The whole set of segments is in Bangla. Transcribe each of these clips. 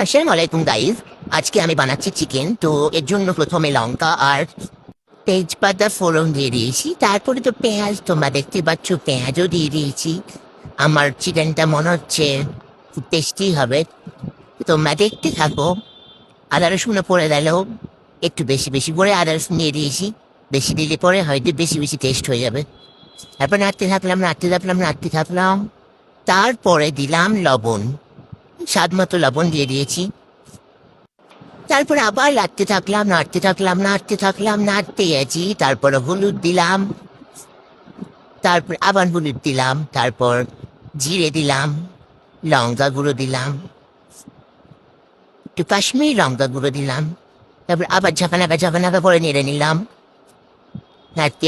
আসসালামু আলাইকুম গাইজ। আজকে আমি বানাচ্ছি চিকেন। তো এর জন্য প্রথমে লঙ্কা আর তেজপাতা ফোড়ন দিয়ে দিয়েছি, তারপরে তো পেঁয়াজ তোমরা দেখতে পাচ্ছ, পেঁয়াজও দিয়ে দিয়েছি। আমার চিকেনটা মনে হচ্ছে খুব টেস্টি হবে, তোমরা দেখতে থাকো। আদা রসুনও পরে দিলেও একটু বেশি বেশি করে আদা রসুন দিয়ে দিয়েছি, বেশি দিলে পরে হয়তো বেশি বেশি টেস্ট হয়ে যাবে। তারপর নাড়তে থাকলাম। তারপরে দিলাম লবণ, স্বাদ মতো লবণ দিয়ে দিয়েছি। তারপর আবার নাড়তে গেছি। তারপর হলুদ দিলাম, তারপর আবার হলুদ দিলাম, তারপর জিরে দিলাম, লঙ্কা গুঁড়ো দিলাম, একটু কাশ্মীরি লঙ্কা গুঁড়ো দিলাম। তারপর আবার ঝাঁকা করে নেড়ে নিলাম। নাড়তে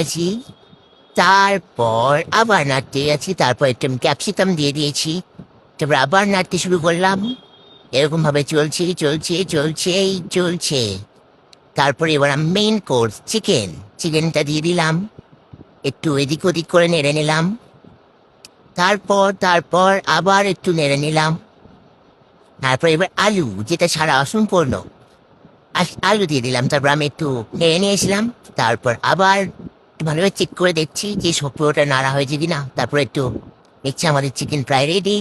আছি। তারপর আবার নাড়তে গেছি, তারপর একটু ক্যাপসিকাম দিয়ে দিয়েছি। তারপর আবার নাড়তে শুরু করলাম। এরকম ভাবে চলছে। তারপরে এবার মেইন কোর্স চিকেনটা দিয়ে দিলাম, একটু এদিক ওদিক করে নেড়ে নিলাম। তারপর আবার একটু নেড়ে নিলাম। তারপর এবার আলু, যেটা ছাড়া অসম্পূর্ণ, আলু দিয়ে দিলাম। তারপর আমি একটু নেড়ে নিয়েছিলাম। তারপর আবার একটু ভালোভাবে চেক করে দেখছি যে সব পুরোটা নাড়া হয়েছে কিনা। তারপর একটু দেখছি আমাদের চিকেন প্রায় রেডি।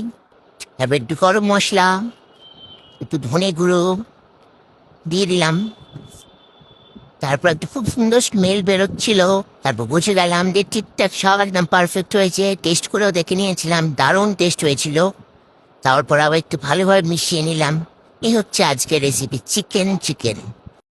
তারপর একটু গরম মশলা, একটু ধনে গুঁড়ো দিয়ে দিলাম। তারপর একটা খুব সুন্দর স্মেল বেরোচ্ছিল। তারপর বুঝে গেলাম যে ঠিকঠাক সব একদম পারফেক্ট হয়েছে। টেস্ট করেও দেখে নিয়েছিলাম, দারুণ টেস্ট হয়েছিল। তারপর আবার একটু ভালোভাবে মিশিয়ে নিলাম। এই হচ্ছে আজকের রেসিপি চিকেন।